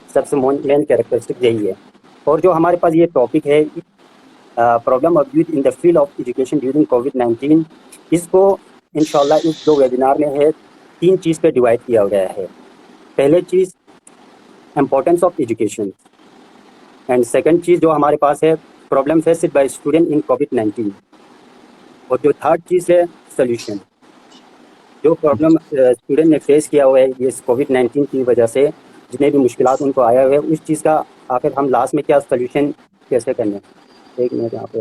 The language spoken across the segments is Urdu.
سب سے مین کیریکٹرسٹک یہی ہے. اور جو ہمارے پاس یہ ٹاپک ہے problem of youth in the field of education during covid, اس کو انشاءاللہ اس 2 ویبینار میں ہے 3 چیز پہ ڈیوائڈ کیا گیا ہے. پہلے چیز importance of education, and second چیز جو ہمارے پاس ہے problem faced by student in COVID-19, اور جو تھرڈ چیز ہے سولوشن. جو پرابلم اسٹوڈنٹ نے فیس کیا ہوا ہے اس کووڈ-19 کی وجہ سے، جتنے بھی مشکلات ان کو آیا ہوا ہے، اس چیز کا آخر ہم لاسٹ میں کیا سولوشن کیسے کرنے. ایک منٹ یہاں پہ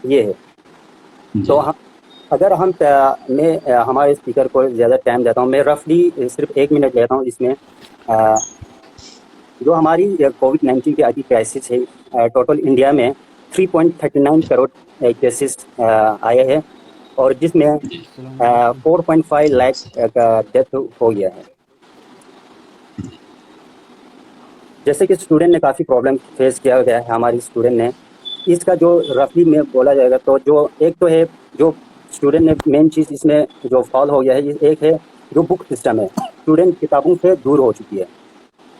یہ ہے. تو اگر میں ہمارے اسپیکر کو زیادہ ٹائم دیتا ہوں، میں رفلی صرف 1 منٹ لیتا ہوں. اس میں جو ہماری کووڈ-19 کی ابھی کرائسس ہے، ٹوٹل انڈیا میں 3.39 کروڑ کیسز آئے ہیں، اور جس میں 4.5 لاکھ کا ڈیتھ ہو گیا ہے. جیسے کہ اسٹوڈنٹ نے کافی پرابلم فیس کیا گیا ہے ہماری اسٹوڈنٹ نے. اس کا جو رفلی میں بولا جائے گا تو جو ایک تو ہے جو اسٹوڈنٹ نے مین چیز اس میں جو فال ہو گیا ہے، ایک ہے جو بک سسٹم ہے، اسٹوڈنٹ کتابوں سے دور ہو چکی ہے.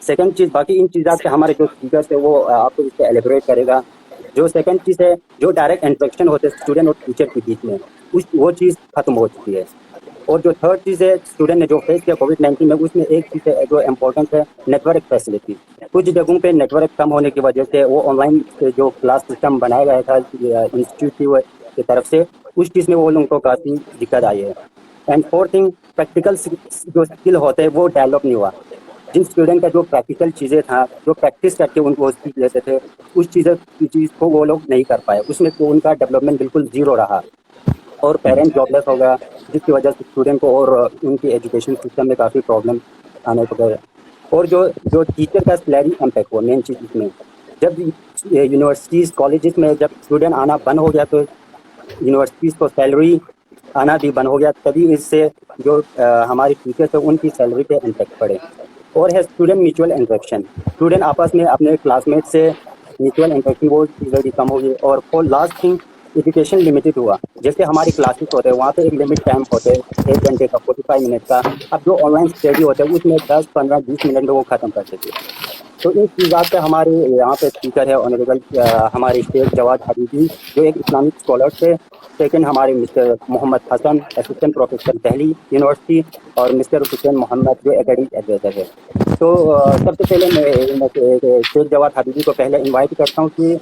سیکنڈ چیز، باقی ان چیزات سے ہمارے جو اسپیکرس ہے وہ آپ کو اس پہ ایلیبریٹ کرے گا. جو سیکنڈ چیز ہے جو ڈائریکٹ انٹریکشن ہوتے ہیں اسٹوڈنٹ اور ٹیچر کے بیچ میں، وہ چیز ختم ہو چکی ہے. اور جو تھرڈ چیز ہے اسٹوڈنٹ نے جو فیس کیا کووڈ-19 میں، اس میں ایک چیز ہے جو امپورٹنٹ ہے نیٹ ورک فیسلٹی. کچھ جگہوں پہ نیٹ ورک کم ہونے کی وجہ سے وہ آن لائن جو کلاس سسٹم بنایا گیا تھا انسٹیٹیوٹ کی طرف سے، اس چیز میں وہ لوگوں کو کافی دقت آئی ہے. اینڈ فورتھ تھنگ، پریکٹیکل جو اسکل ہوتے ہیں وہ ڈیولپ نہیں ہوا. جن اسٹوڈنٹ کا جو پریکٹیکل چیزیں تھا، جو پریکٹس کر کے ان کو سیکھ لیتے تھے، اس چیز کو وہ لوگ نہیں کر پائے. اس میں تو ان کا ڈیولپمنٹ بالکل زیرو رہا، اور پیرنٹ جاب لیس ہو گیا، جس کی وجہ سے اسٹوڈنٹ کو اور ان کی ایجوکیشن سسٹم میں کافی پرابلم آنے کو گئے. اور جو ٹیچر کا سلیری امپیکٹ ہوا مین چیز اس میں، جب یونیورسٹیز کالجز میں جب اسٹوڈنٹ آنا بند ہو گیا تو یونیورسٹیز کو سیلری آنا بھی بند ہو گیا. تبھی اس سے جو ہماری ٹیچرس ہیں ان کی سیلری پہ امپیکٹ پڑے. اور ہے اسٹوڈنٹ میوچل انٹریکشن، اسٹوڈنٹ آپس میں اپنے کلاس میٹ سے میوچل انٹریکشن وہ چیزیں بھی کم ہوگی. اور for last thing, education limited ہوا. جیسے ہماری کلاسز ہوتے ہیں وہاں پہ ایک لمٹ ٹائم ہوتے ہیں 1 گھنٹے کا، 45 منٹ کا. اب جو آن لائن اسٹڈی ہوتا ہے اس میں 10 15 20 منٹ میں وہ ختم کرتے تھے. تو ان چیزات پہ ہمارے یہاں پہ اسپیکر ہے آنریبل ہمارے شیخ جواد حبیبی، جو ایک اسلامک اسکالر تھے. سیکنڈ ہمارے مسٹر محمد حسن، اسسٹنٹ پروفیسر دہلی یونیورسٹی، اور مسٹر حسین محمد جو اکیڈمک ایڈوائزر ہے. تو سب سے پہلے میں شیخ جواد حبیبی کو پہلے انوائٹ کرتا ہوں کہ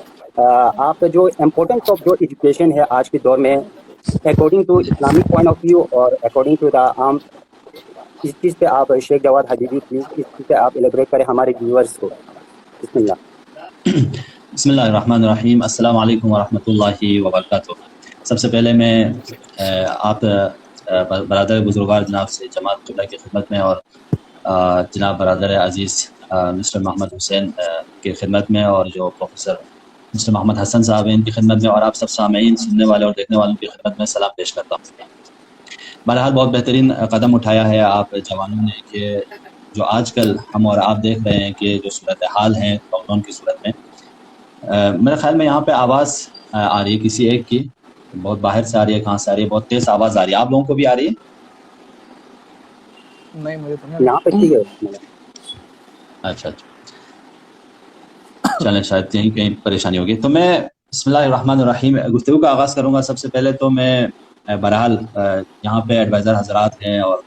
آپ جو امپورٹنس آف جو ایجوکیشن ہے آج کے دور میں according to Islamic point of view اور اکارڈنگ ٹو دا عام، اس چیز پہ آپ شیخ جواد حبیبی پلیز اس چیز پہ آپ ایلیبریٹ کریں ہمارے ویورز کو. بسم اللہ. بسم اللہ الرحمن الرحیم. السلام علیکم ورحمۃ اللہ وبرکاتہ. سب سے پہلے میں آپ برادر بزرگوار جناب سے جماعت قبلہ کی خدمت میں، اور جناب برادر عزیز مسٹر محمد حسین کی خدمت میں، اور جو پروفیسر مسٹر محمد حسن صاحب ہیں ان کی خدمت میں، اور آپ سب سامعین سننے والے اور دیکھنے والوں کی خدمت میں سلام پیش کرتا ہوں. بہرحال بہت بہترین قدم اٹھایا ہے آپ جوانوں نے کہ جو آج کل ہم اور آپ دیکھ رہے ہیں کہ جو صورتحال ہیں لاک ڈاؤن کی صورت میں، میرے خیال میں یہاں پہ آواز آ رہی ہے کسی ایک کی، بہت باہر سے آ رہی ہے، کہاں سے آ رہی ہے؟ بہت تیز آواز آ رہی ہے. آپ لوگوں کو بھی آ رہی ہے؟ نہیں مجھے تو نہیں. یہاں پہ ٹھیک ہے. اچھا چلیں، شاید کہیں پریشانی ہوگی. تو میں بسم اللہ الرحمن الرحیم گفتگو کا آغاز کروں گا. سب سے پہلے تو میں بہرحال یہاں پہ ایڈوائزر حضرات ہیں اور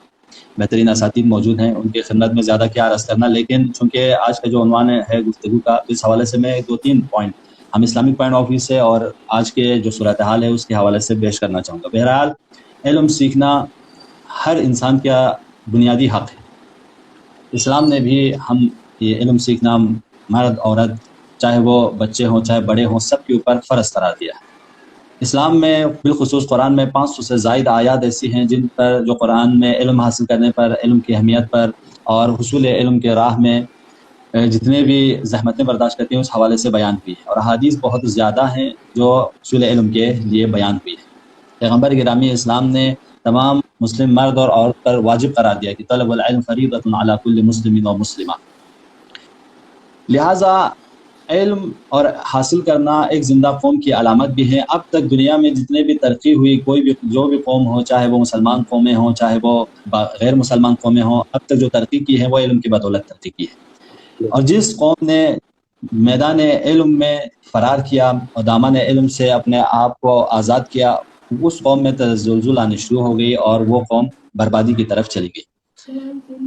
بہترین اساتذہ موجود ہیں، ان کی خدمت میں زیادہ کیا عرض کرنا، لیکن چونکہ آج کا جو عنوان ہے گفتگو کا، اس حوالے سے میں 2-3 پوائنٹ ہم اسلامک پوائنٹ آف ویو سے اور آج کے جو صورتحال ہے اس کے حوالے سے پیش کرنا چاہوں گا. بہرحال علم سیکھنا ہر انسان کا بنیادی حق ہے. اسلام نے بھی ہم یہ علم سیکھنا مرد عورت، چاہے وہ بچے ہوں چاہے بڑے ہوں، سب کے اوپر فرض قرار دیا ہے. اسلام میں بالخصوص قرآن میں 500 سے زائد آیات ایسی ہیں جن پر جو قرآن میں علم حاصل کرنے پر، علم کی اہمیت پر اور حصول علم کے راہ میں جتنے بھی زحمتیں برداشت کرتی ہیں اس حوالے سے بیان ہوئی ہے، اور احادیث بہت زیادہ ہیں جو حصول علم کے لیے بیان ہوئی ہے. پیغمبر گرامی اسلام نے تمام مسلم مرد اور عورت پر واجب قرار دیا کہ طلب العلم فریضۃ علی کل مسلم و مسلمہ. لہٰذا علم اور حاصل کرنا ایک زندہ قوم کی علامت بھی ہے. اب تک دنیا میں جتنے بھی ترقی ہوئی، کوئی بھی جو بھی قوم ہو، چاہے وہ مسلمان قومیں ہوں چاہے وہ غیر مسلمان قومیں ہوں، اب تک جو ترقی کی ہے وہ علم کی بدولت ترقی کی ہے. اور جس قوم نے میدان علم میں فرار کیا اور دامن علم سے اپنے آپ کو آزاد کیا، اس قوم میں تزلزل آنے شروع ہو گئی اور وہ قوم بربادی کی طرف چلی گئی.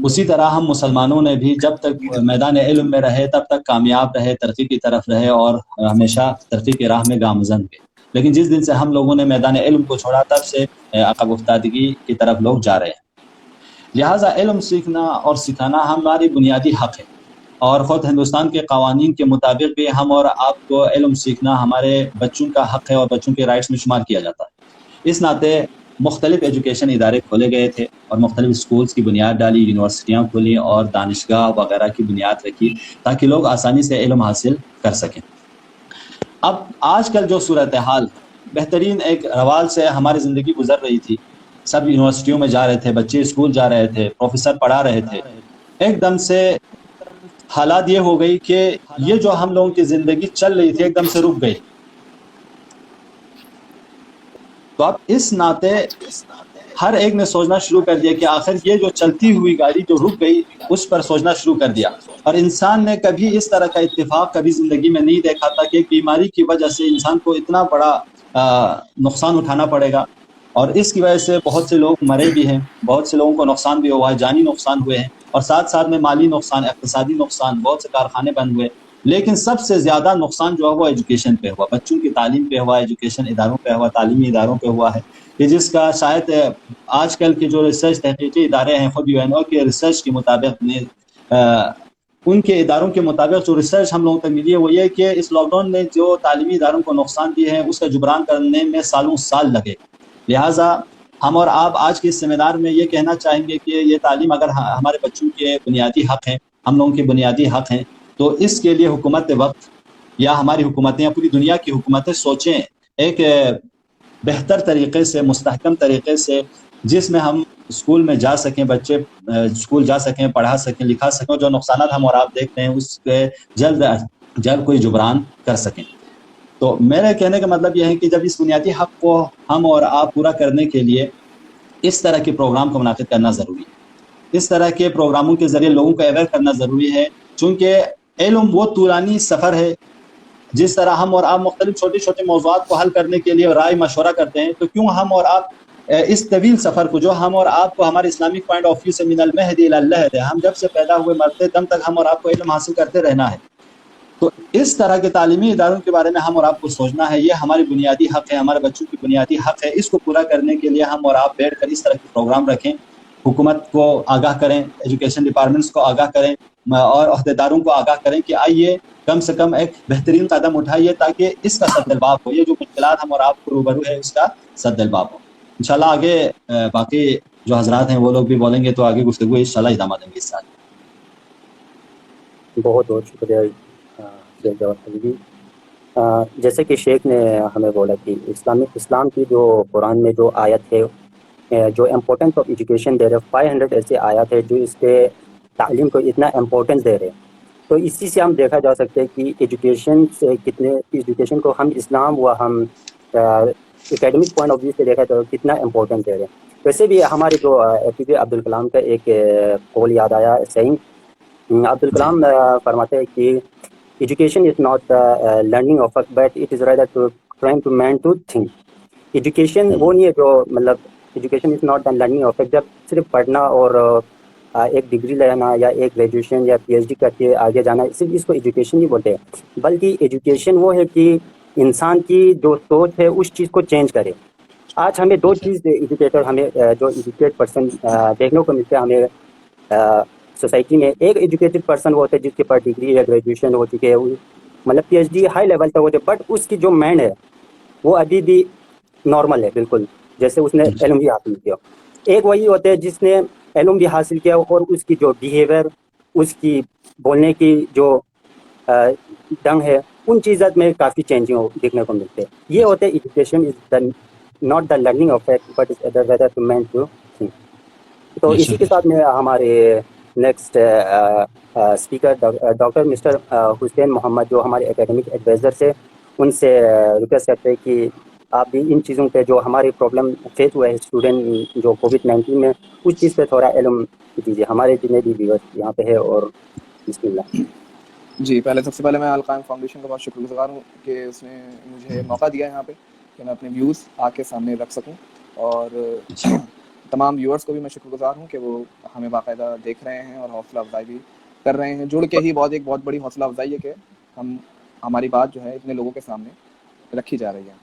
اسی طرح ہم مسلمانوں نے بھی جب تک میدان علم میں رہے تب تک کامیاب رہے، ترقی کی طرف رہے اور ہمیشہ ترقی کی راہ میں گامزن ہوئے. لیکن جس دن سے ہم لوگوں نے میدان علم کو چھوڑا تب سے عقب افتادگی کی طرف لوگ جا رہے ہیں. لہٰذا علم سیکھنا اور سکھانا ہماری بنیادی حق ہے، اور خود ہندوستان کے قوانین کے مطابق بھی ہم اور آپ کو علم سیکھنا ہمارے بچوں کا حق ہے اور بچوں کے رائٹس میں شمار کیا جاتا ہے. اس ناطے مختلف ایجوکیشن ادارے کھولے گئے تھے اور مختلف اسکولز کی بنیاد ڈالی، یونیورسٹیاں کھولی اور دانشگاہ وغیرہ کی بنیاد رکھی تاکہ لوگ آسانی سے علم حاصل کر سکیں. اب آج کل جو صورتحال بہترین ایک روال سے ہماری زندگی گزر رہی تھی، سب یونیورسٹیوں میں جا رہے تھے، بچے اسکول جا رہے تھے، پروفیسر پڑھا رہے تھے، ایک دم سے حالات یہ ہو گئی کہ یہ جو ہم لوگوں کی زندگی چل رہی تھی ایک دم سے رک گئی. تو اب اس ناطے ہر ایک نے سوچنا شروع کر دیا کہ آخر یہ جو چلتی ہوئی گاڑی جو رک گئی اس پر سوچنا شروع کر دیا. اور انسان نے کبھی اس طرح کا اتفاق کبھی زندگی میں نہیں دیکھا تھا کہ ایک بیماری کی وجہ سے انسان کو اتنا بڑا نقصان اٹھانا پڑے گا. اور اس کی وجہ سے بہت سے لوگ مرے بھی ہیں، بہت سے لوگوں کو نقصان بھی ہوا ہے، جانی نقصان ہوئے ہیں، اور ساتھ ساتھ میں مالی نقصان، اقتصادی نقصان، بہت سے کارخانے بند ہوئے. لیکن سب سے زیادہ نقصان جو ہے وہ ایجوکیشن پہ ہوا، بچوں کی تعلیم پہ ہوا، ایجوکیشن اداروں پہ ہوا، تعلیمی اداروں پہ ہوا ہے، کہ جس کا شاید آج کل کے جو ریسرچ تحقیقی ادارے ہیں، خود UNO کے ریسرچ کے مطابق ان کے اداروں کے مطابق جو ریسرچ ہم لوگوں تک ملی ہے وہ یہ کہ اس لاک ڈاؤن نے جو تعلیمی اداروں کو نقصان دیے ہیں اس کا جبران کرنے میں سالوں سال لگے. لہٰذا ہم اور آپ آج کے اس سیمینار میں یہ کہنا چاہیں گے کہ یہ تعلیم اگر ہمارے بچوں کے بنیادی حق ہیں، ہم لوگوں کے بنیادی حق ہیں، تو اس کے لیے حکومت وقت یا ہماری حکومتیں یا پوری دنیا کی حکومتیں سوچیں ایک بہتر طریقے سے، مستحکم طریقے سے، جس میں ہم اسکول میں جا سکیں، بچے اسکول جا سکیں، پڑھا سکیں، لکھا سکیں، جو نقصانات ہم اور آپ دیکھتے ہیں اس کے جلد جلد کوئی جبران کر سکیں. تو میرے کہنے کا مطلب یہ ہے کہ جب اس بنیادی حق کو ہم اور آپ پورا کرنے کے لیے اس طرح کے پروگرام کو منعقد کرنا ضروری ہے. اس طرح کے پروگراموں کے ذریعے لوگوں کو اویئر کرنا ضروری ہے، چونکہ علم وہ طولانی سفر ہے. جس طرح ہم اور آپ مختلف چھوٹے چھوٹے موضوعات کو حل کرنے کے لیے رائے مشورہ کرتے ہیں، تو کیوں ہم اور آپ اس طویل سفر کو جو ہم اور آپ کو ہمارے اسلامک پوائنٹ آف ویو سے من المہد الی اللحد ہے، ہم جب سے پیدا ہوئے مرتے دم تک ہم اور آپ کو علم حاصل کرتے رہنا ہے. تو اس طرح کے تعلیمی اداروں کے بارے میں ہم اور آپ کو سوچنا ہے. یہ ہماری بنیادی حق ہے، ہمارے بچوں کی بنیادی حق ہے. اس کو پورا کرنے کے لیے ہم اور آپ بیٹھ کر اس طرح کے پروگرام رکھیں، حکومت کو آگاہ کریں، ایجوکیشن ڈپارٹمنٹس کو آگاہ کریں اور عہدیداروں کو آگاہ کریں کہ آئیے کم سے کم ایک بہترین قدم اٹھائیے تاکہ اس کا سد الباب ہو. یہ جو مشکلات ہم اور آپ کو روبرو ہے اس کا سد الباب ہو. انشاءاللہ آگے باقی جو حضرات ہیں وہ لوگ بھی بولیں گے تو آگے گفتگو انشاءاللہ ادامہ دیں گے اس ساتھ. بہت بہت شکریہ شیخ جواد علی جی. جیسے کہ شیخ نے ہمیں بولا کہ اسلام کی جو قرآن میں جو آیت ہے جو امپورٹنس آف ایجوکیشن دے رہے 500 ایسے آیات ہے جو اس کے تعلیم کو اتنا امپورٹنس دے رہے. تو اسی سے ہم دیکھا جا سکتے ہیں کہ ایجوکیشن کو ہم اسلام و ہم اکیڈمک پوائنٹ آف ویو سے دیکھا تو کتنا امپورٹنٹ دے رہے ہیں. ویسے بھی ہمارے جو APJ عبدالکلام کا ایک قول یاد آیا. صحیح عبدالکلام فرماتے ہیں کہ education is not learning of but it is rather to trying to mind to think. Education وہ نہیں ہے جو مطلب education is not the learning of جب صرف پڑھنا اور ایک ڈگری لینا یا ایک گریجویشن یا PhD کر کے آگے جانا صرف اس کو ایجوکیشن نہیں بولتے. بلکہ ایجوکیشن وہ ہے کہ انسان کی جو سوچ ہے اس چیز کو چینج کرے. آج ہمیں دو چیز ایجوکیٹر ہمیں جو ایجوکیٹ پرسن دیکھنے کو ملتے ہیں ہمیں سوسائٹی میں. ایک ایجوکیٹڈ پرسن وہ ہوتا ہے جس کے پاس ڈگری یا گریجویشن ہو چکی ہے، مطلب PhD ہائی لیول تک ہوتے ہیں، بٹ اس کی جو مائنڈ ہے وہ ابھی بھی نارمل ہے، بالکل جیسے اس نے علم بھی حاصل کیا. ایک وہی ہوتے ہیں جس نے علم بھی حاصل کیا اور اس کی جو بیہیویئر، اس کی بولنے کی جو ڈنگ ہے، ان چیزوں میں کافی چینجنگ دیکھنے کو ملتے ہیں. یہ ہوتے ہیں education is not the learning of fact but is whether to mind to think. تو اسی کے ساتھ میں ہمارے next speaker doctor mister Hussain Muhammad جو ہمارے اکیڈمک ایڈوائزر سے ان سے ریکویسٹ کرتے ہیں کہ آپ بھی ان چیزوں پہ جو ہماری پرابلم فیس ہوا ہے اسٹوڈنٹ جو کووڈ-19 میں اس چیز پہ تھوڑا علم دیجیے ہمارے جتنے بھی ویورس یہاں پہ ہے. اور بسم اللہ. جی سب سے پہلے میں القائم فاؤنڈیشن کا بہت شکر گزار ہوں کہ اس نے مجھے موقع دیا یہاں پہ کہ میں اپنے ویوز آپ کے سامنے رکھ سکوں, اور تمام ویورس کو بھی میں شکر گزار ہوں کہ وہ ہمیں باقاعدہ دیکھ رہے ہیں اور حوصلہ افزائی بھی کر رہے ہیں. جڑ کے ہی ایک بہت بڑی حوصلہ افزائی ہے کہ ہماری بات جو ہے اتنے لوگوں کے سامنے رکھی جا رہی ہے.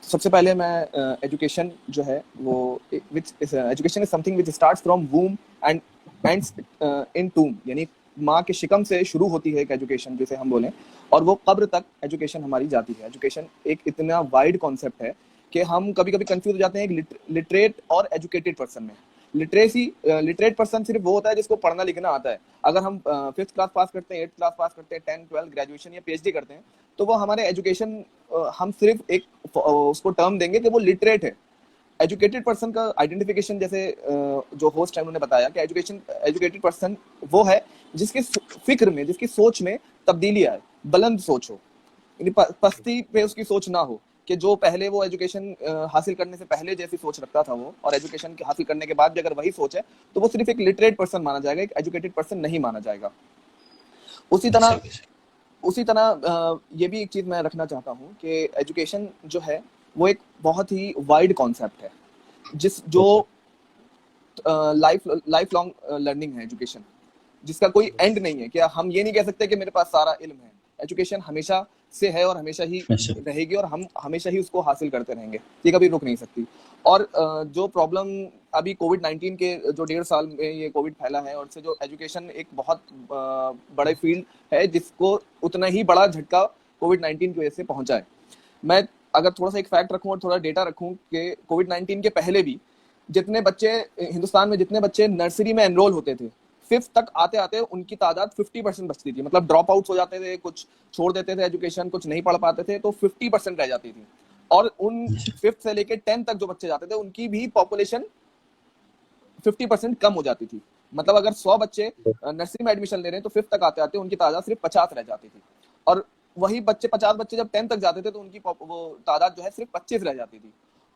سب سے پہلے میں ایجوکیشن جو ہے وہ education is something which starts from womb and ends in tomb, یعنی ماں کے شکم سے شروع ہوتی ہے ایک ایجوکیشن جسے ہم بولیں, اور وہ قبر تک ایجوکیشن ہماری جاتی ہے. ایجوکیشن ایک اتنا وائڈ کانسیپٹ ہے کہ ہم کبھی کبھی کنفیوز ہو جاتے ہیں ایک لٹریٹ اور ایجوکیٹڈ پرسن میں. لٹریٹ پرسن صرف وہ ہوتا ہے جس کو پڑھنا لکھنا آتا ہے. اگر ہم 5th کلاس پاس کرتے ہیں, 8th کلاس پاس کرتے ہیں, 10th 12th گریجویشن یا PhD کرتے ہیں, تو وہ ہمارے ایجوکیشن ہم صرف ایک اس کو ٹرم دیں گے کہ وہ لٹریٹ ہے. ایجوکیٹڈ پرسن کا آئیڈینٹیفیکیشن جیسے جو ہوسٹ ہے انہوں نے بتایا کہ ایجوکیٹڈ پرسن وہ ہے جس کے فکر میں, جس کی سوچ میں تبدیلی آئے, بلند سوچ ہو, یعنی پستی پہ اس کی سوچ نہ ہو کہ جو پہلے وہ ایجوکیشن حاصل کرنے سے پہلے جیسی سوچ رکھتا تھا وہ, اور ایجوکیشن حاصل کرنے کے بعد بھی اگر وہی سوچ ہے تو وہ صرف ایک لٹریٹ پرسن مانا جائے گا, ایک ایجوکیٹڈ پرسن نہیں مانا جائے گا. اسی طرح یہ بھی ایک چیز میں رکھنا چاہتا ہوں کہ ایجوکیشن جو ہے وہ ایک بہت ہی وائڈ کانسیپٹ ہے جو لائف لانگ لرننگ ہے ایجوکیشن, جس کا کوئی اینڈ نہیں ہے. کہ ہم یہ نہیں کہہ سکتے کہ میرے پاس سارا علم ہے. ایجوکیشن ہمیشہ سے ہے اور ہمیشہ ہی رہے گی, اور ہم ہمیشہ ہی اس کو حاصل کرتے رہیں گے, یہ کبھی رک نہیں سکتی. اور جو پرابلم ابھی کووڈ-19 کے جو 1.5 سال میں یہ کووڈ پھیلا ہے, اور سے جو ایجوکیشن ایک بہت بڑے فیلڈ ہے جس کو اتنا ہی بڑا جھٹکا کووڈ-19 کی وجہ سے پہنچا ہے. میں اگر تھوڑا سا ایک فیکٹ رکھوں اور تھوڑا ڈیٹا رکھوں کہ کووڈ-19 کے پہلے بھی جتنے بچے ہندوستان میں جتنے بچے نرسری میں انرول ہوتے تھے, 5th تک آتے آتے ان کی تعداد 50% بچتی تھی. مطلب ڈراپ آؤٹس ہو جاتے تھے, کچھ چھوڑ دیتے تھے ایجوکیشن, کچھ نہیں پڑھ پاتے تھے, تو 50% رہ جاتی تھی. اور ان 5th سے لے کے 10th تک جو بچے جاتے تھے ان کی بھی پاپولیشن 50% کم ہو جاتی تھی. مطلب اگر 100 بچے نرسری میں ایڈمیشن لے رہے ہیں تو 5th تک آتے آتے ان کی تعداد صرف 50 رہ جاتی تھی. اور وہی 50 بچے جب 10th تک جاتے تھے تو ان کی وہ تعداد جو ہے صرف 25 رہ جاتی تھی.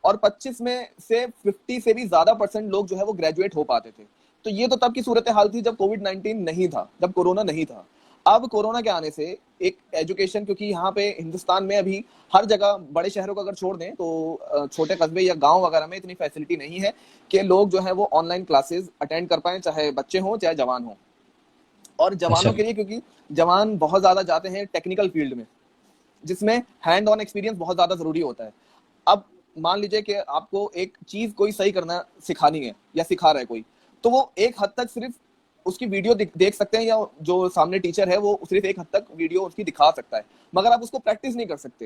اور 25 میں سے 50 سے بھی زیادہ % لوگ جو ہے وہ گریجویٹ ہو پاتے تھے. تو یہ تو تب کی صورتحال تھی جب کووڈ-19 نہیں تھا, جب کورونا نہیں تھا. اب کورونا کے آنے سے ایک ایجوکیشن, کیونکہ یہاں پہ ہندوستان میں ابھی ہر جگہ, بڑے شہروں کو اگر چھوڑ دیں تو چھوٹے قصبے یا گاؤں وغیرہ میں اتنی فیسلٹی نہیں ہے کہ لوگ جو ہے وہ آن لائن کلاسز اٹینڈ کر پائیں, چاہے بچے ہوں چاہے جوان ہوں. اور جوانوں کے لیے, کیونکہ جوان بہت زیادہ جاتے ہیں ٹیکنیکل فیلڈ میں جس میں ہینڈ آن ایکسپیرینس بہت زیادہ ضروری ہوتا ہے. اب مان لیجئے کہ آپ کو ایک چیز کوئی صحیح کرنا سکھانی ہے یا سکھا رہا ہے کوئی, تو وہ ایک حد تک صرف اس کی ویڈیو دیکھ سکتے ہیں, یا جو سامنے ٹیچر ہے وہ صرف ایک حد تک ویڈیو اس کی دکھا سکتا ہے, مگر آپ اس کو پریکٹس نہیں کر سکتے.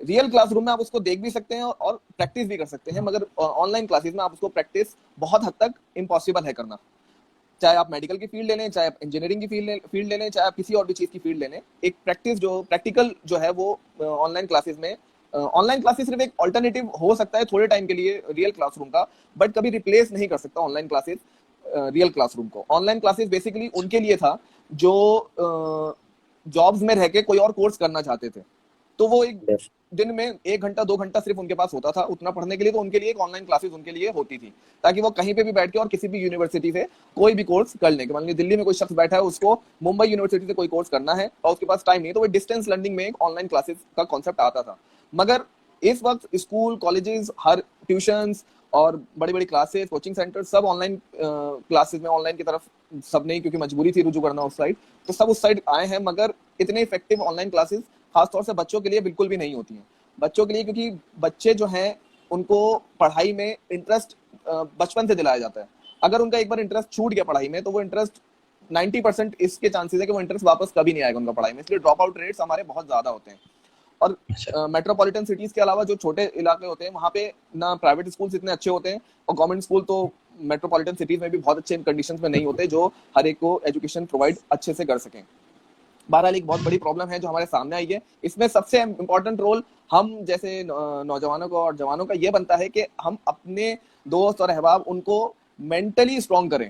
ریئل کلاس روم میں آپ اس کو دیکھ بھی سکتے ہیں اور پریکٹس بھی کر سکتے ہیں, مگر آن لائن کلاسز میں آپ اس کو پریکٹس بہت حد تک امپاسبل ہے کرنا. چاہے آپ میڈیکل کی فیلڈ لے لیں, چاہے آپ انجینئرنگ کی فیلڈ لے لیں, چاہے آپ کسی اور بھی چیز کی فیلڈ لے لیں, ایک پریکٹیکل جو ہے وہ آن لائن کلاسز میں, آن لائن کلاسز صرف ایک آلٹرنیٹیو ہو سکتا ہے تھوڑے ٹائم کے لیے ریئل کلاس روم کا, بٹ کبھی ریپلیس نہیں کر سکتا on line classes real class room کو. آن لائن کلاسز بیسیکلی ان کے لیے تھا جو جابز میں رہ کے کوئی اور کورس کرنا چاہتے تھے, تو وہ ایک دن میں 1 گھنٹہ 2 گھنٹہ صرف ان کے پاس ہوتا تھا اتنا پڑھنے کے لیے, تو ان کے لیے ایک آن لائن کلاسز ان کے لیے ہوتی تھی تاکہ وہ کہیں پہ بھی بیٹھ کے اور کسی بھی یونیورسٹی سے کوئی بھی کورس کر لیں. کہ مان لیجیے دلی میں کوئی شخص بیٹھا ہے, اس کو ممبئی یونیورسٹی سے کوئی کورس کرنا ہے اور اس کے پاس ٹائم نہیں, تو وہ ڈسٹینس لرننگ میں ایک آن لائن کلاسز کا کانسیپٹ آتا تھا. مگر اس وقت اسکول, کالجز, ہر ٹیوشنز اور بڑی بڑی classes, coaching centre sub on line classes میں, آن لائن کی طرف سب نہیں, کیونکہ مجبوری تھی رجوع کرنا اس سائڈ, تو سب اس سائڈ آئے ہیں. مگر اتنے افیکٹو آن لائن کلاسز خاص طور سے بچوں کے لیے بالکل بھی نہیں ہوتی ہیں. بچوں کے لیے, کیونکہ بچے جو ہیں ان کو پڑھائی میں انٹرسٹ بچپن سے دلایا جاتا ہے. اگر ان کا ایک بار انٹرسٹ چھوٹ گیا پڑھائی میں, تو وہ انٹرسٹ 90% اس کے چانسز ہے کہ وہ انٹرسٹ واپس کبھی نہیں آئے گا ان کا پڑھائی میں. اس لیے ڈراپ آؤٹ ریٹس ہمارے بہت زیادہ ہوتے ہیں. اور میٹروپولیٹن سٹیز کے علاوہ جو چھوٹے علاقے ہوتے ہیں وہاں پہ نہ پرائیویٹ اسکولس اتنے اچھے ہوتے ہیں, اور گورنمنٹ اسکول تو میٹروپولیٹن سٹیز میں بھی بہت اچھے کنڈیشنز میں نہیں ہوتے جو ہر ایک کو ایجوکیشن پرووائڈ اچھے سے کر سکیں. بہرحال ایک بہت بڑی پرابلم ہے جو ہمارے سامنے آئی ہے. اس میں سب سے امپورٹنٹ رول ہم جیسے نوجوانوں کو اور جوانوں کا یہ بنتا ہے کہ ہم اپنے دوست اور احباب ان کو مینٹلی اسٹرانگ کریں,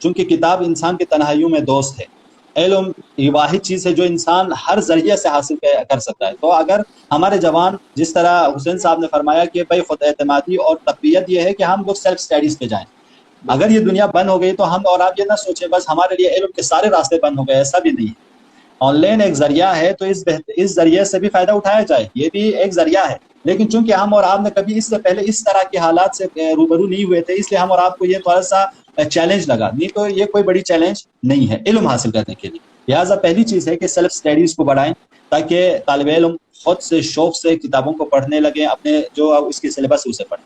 چونکہ کتاب انسان کی تنہائیوں میں دوست ہے. علم یہ واحد چیز ہے جو انسان ہر ذریعے سے حاصل کر سکتا ہے. تو اگر ہمارے جوان، جس طرح حسین صاحب نے فرمایا کہ بھائی خود اعتمادی اور تقویت یہ ہے کہ ہم لوگ سیلف اسٹڈیز پہ جائیں. اگر یہ دنیا بند ہو گئی تو ہم اور آپ یہ نہ سوچیں بس ہمارے لیے علم کے سارے راستے بند ہو گئے، ایسا بھی نہیں ہے. آن لائن ایک ذریعہ ہے تو اس ذریعے سے بھی فائدہ اٹھایا جائے، یہ بھی ایک ذریعہ ہے. لیکن چونکہ ہم اور آپ نے کبھی اس سے پہلے اس طرح کے حالات سے روبرو نہیں ہوئے تھے، اس لیے ہم اور آپ کو یہ تھوڑا سا چیلنج لگا. نہیں تو یہ کوئی بڑی چیلنج نہیں ہے علم حاصل کرنے کے لیے. لہٰذا پہلی چیز ہے کہ سیلف اسٹڈیز کو بڑھائیں تاکہ طالب علم خود سے شوق سے کتابوں کو پڑھنے لگیں، اپنے جو اس کی سلیبس ہے اسے پڑھیں.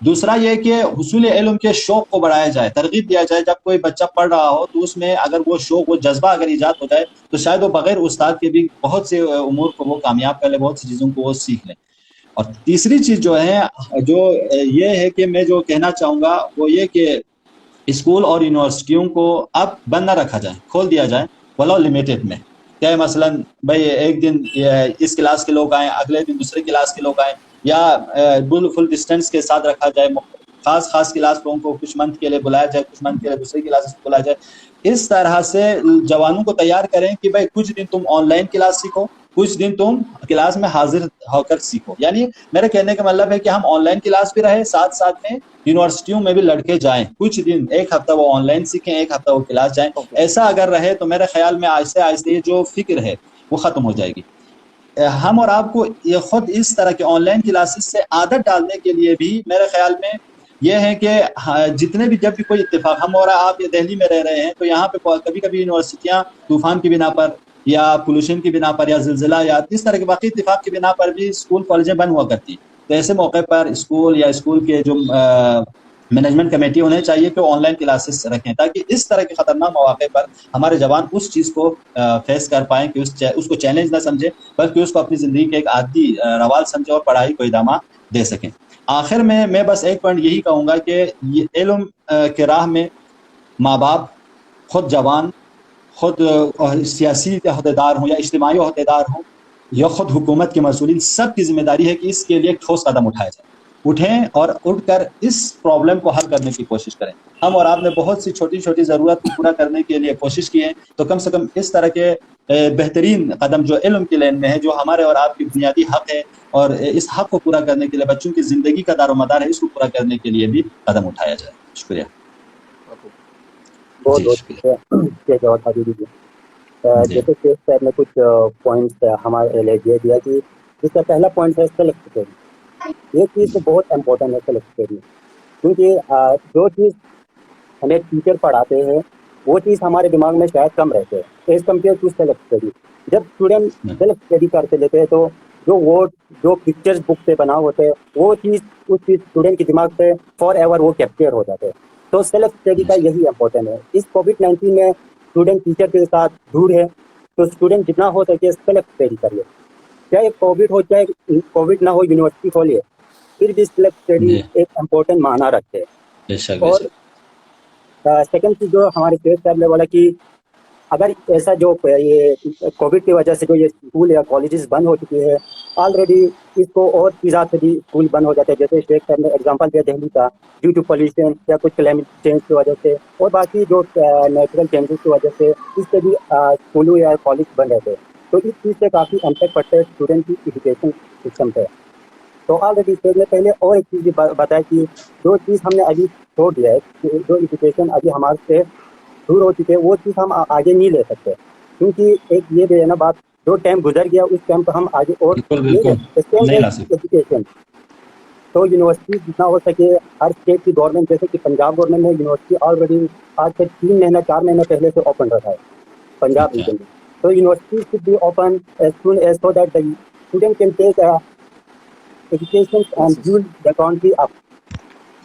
دوسرا یہ کہ حصول علم کے شوق کو بڑھایا جائے، ترغیب دیا جائے. جب کوئی بچہ پڑھ رہا ہو تو اس میں اگر وہ شوق، وہ جذبہ اگر ایجاد ہو جائے تو شاید وہ بغیر استاد کے بھی بہت سے امور کو وہ کامیاب کر لے، بہت سی چیزوں کو وہ سیکھ لے. اور تیسری چیز جو ہے، جو یہ ہے کہ میں جو کہنا چاہوں گا وہ یہ کہ اسکول اور یونیورسٹیوں کو اب بند نہ رکھا جائے، کھول دیا جائے ولو لمیٹڈ میں. کیا مثلاً بھائی ایک دن اس کلاس کے لوگ آئیں، اگلے دن دوسرے کلاس کے لوگ آئیں، یا فل ڈسٹینس کے ساتھ رکھا جائے. خاص کلاس لوگوں کو کچھ منتھ کے لیے بلایا جائے، کچھ منتھ کے لیے دوسری کلاسز کو بلایا جائے. اس طرح سے جوانوں کو تیار کریں کہ بھائی کچھ دن تم آن لائن کلاس سیکھو، کچھ دن تم کلاس میں حاضر ہو کر سیکھو. یعنی میرے کہنے کا مطلب ہے کہ ہم آن لائن کلاس بھی رہے، ساتھ ساتھ میں یونیورسٹیوں میں بھی لڑکے جائیں، کچھ دن ایک ہفتہ وہ آن لائن سیکھیں، ایک ہفتہ وہ کلاس جائیں. ایسا اگر رہے تو میرے خیال میں آہستہ آہستہ یہ جو فکر ہے وہ ختم ہو جائے گی. ہم اور آپ کو یہ خود اس طرح کے آن لائن کلاسز سے عادت ڈالنے کے لیے بھی میرے خیال میں یہ ہے کہ جتنے بھی جب بھی کوئی اتفاق، ہم اور آپ دہلی میں رہ رہے ہیں تو یہاں پہ کبھی کبھی یونیورسٹیاں طوفان کی بنا پر یا پولوشن کی بنا پر یا زلزلہ یا اس طرح کے باقی اتفاق کی بنا پر بھی اسکول کالجیں بند ہوا کرتی. تو ایسے موقع پر اسکول یا اسکول کے جو مینجمنٹ کمیٹی ہونے چاہیے کہ وہ آن لائن کلاسز رکھیں تاکہ اس طرح کے خطرناک مواقع پر ہمارے جوان اس چیز کو فیس کر پائیں کہ اس کو چیلنج نہ سمجھے بلکہ اس کو اپنی زندگی کے ایک عادی روال سمجھے اور پڑھائی کو ادامہ دے سکیں. آخر میں بس ایک پوائنٹ یہی کہوں گا کہ علم کے راہ میں ماں باپ، خود جوان، خود سیاسی عہدیدار ہوں یا اجتماعی عہدیدار ہوں یا خود حکومت کے مسئولین، سب کی ذمہ داری ہے کہ اس کے لیے ٹھوس قدم اٹھایا جائے. اٹھیں اور اٹھ کر اس پرابلم کو حل کرنے کی کوشش کریں. ہم اور آپ نے بہت سی چھوٹی چھوٹی ضرورت کو پورا کرنے کے لیے کوشش کی ہے، تو کم سے کم اس طرح کے بہترین قدم جو علم کی لین میں ہے، جو ہمارے اور آپ کی بنیادی حق ہے، اور اس حق کو پورا کرنے کے لیے بچوں کی زندگی کا دار و مدار ہے، اس کو پورا کرنے کے لیے بھی قدم اٹھایا جائے. شکریہ. بہت بہت شکریہ. جیسے کہ سر نے کچھ پوائنٹس ہمارے لیے دے دیا کہ جس کا پہلا پوائنٹ ہے سیلف اسٹڈی. یہ چیز تو بہت امپورٹنٹ ہے سیلف اسٹڈی، کیونکہ جو چیز ہمیں ٹیچر پڑھاتے ہیں وہ چیز ہمارے دماغ میں شاید کم رہتے ہیں as compare to self study. جب اسٹوڈنٹ سیلف اسٹڈی کرتے لیتے ہیں تو جو پکچرز بک سے بنا ہوتے ہیں وہ چیز اس چیز اسٹوڈنٹ کے دماغ سے فار ایور وہ کیپچر ہو جاتے ہیں. تو سیلف اسٹڈی کا یہی امپورٹنٹ ہے. اس کووڈ-19 میں اسٹوڈنٹ ٹیچر کے ساتھ دور ہے تو اسٹوڈنٹ جتنا ہو سکے سیلف اسٹڈی کریے. چاہے کووڈ ہو چاہے کووڈ نہ ہو، یونیورسٹی کھولیے، پھر بھی سیلف اسٹڈی ایک امپورٹنٹ معنی رکھتے ہیں. اور سیکنڈ چیز جو ہمارے شیخ صاحب نے بولا کہ اگر ایسا جو یہ کووڈ کی وجہ سے جو یہ اسکول یا کالجز بند ہو چکی ہے، آلریڈی اس کو اور چیزوں سے بھی اسکول بند ہو جاتے ہیں. جیسے شیخ صاحب نے ایگزامپل دیا دہلی کا، ڈیو ٹو پولیوشن یا کچھ کلائمیٹ چینج کی وجہ سے اور باقی جو نیچرل چینجز کی وجہ سے اس سے بھی اسکولوں یا کالج بند رہتے ہیں. تو اس چیز سے کافی امپیکٹ پڑتا ہے اسٹوڈنٹ کی ایجوکیشن سسٹم پہ. تو آلریڈی شیخ نے پہلے اور ایک چیز بتایا کہ جو چیز ہم نے ابھی چھوڑ دیا ہے، جو ایجوکیشن ابھی ہمارے سے دور ہو چکے وہ چیز ہم آگے نہیں لے سکتے، کیونکہ ایک یہ بھی ہے نا بات، جو ٹائم گزر گیا اس ٹائم پہ ہم آگے اور ایجوکیشن. تو یونیورسٹی جتنا ہو سکے ہر اسٹیٹ کی گورنمنٹ، جیسے کہ پنجاب گورنمنٹ نے یونیورسٹی آلریڈی آج سے 4 مہینے پہلے سے اوپن رکھا ہے پنجاب ریجن میں. تو university should be open as soon as so that the student can take education and build the country up.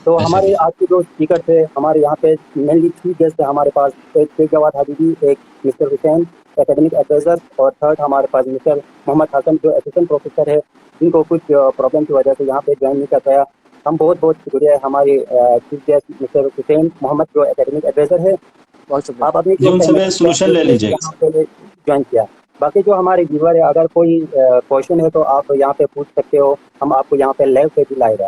تو ہمارے آج کے جو اسپیکر تھے ہمارے یہاں پہ مینلی 3 گیسٹ تھے ہمارے پاس. ایک شیخ جواد حبیبی، ایک مسٹر حسین اکیڈمک ایڈوائزر، اور تھرڈ ہمارے پاس مسٹر محمد حسن جو اسسٹنٹ پروفیسر ہے، جن کو کچھ پرابلم کی وجہ سے یہاں پہ جوائن نہیں کر پایا. ہم بہت شکریہ ہے ہمارے chief guest mister Hussain Muhammad جو اکیڈمک ایڈوائزر ہے. آپ اپنی سولوشن لے لیجیے جوائن کیا. باقی جو ہمارے ویور ہے، اگر کوئی کوشچن ہے تو آپ یہاں پہ پوچھ سکتے ہو، ہم آپ کو یہاں پہ لائیو پہ بھی لائے گا.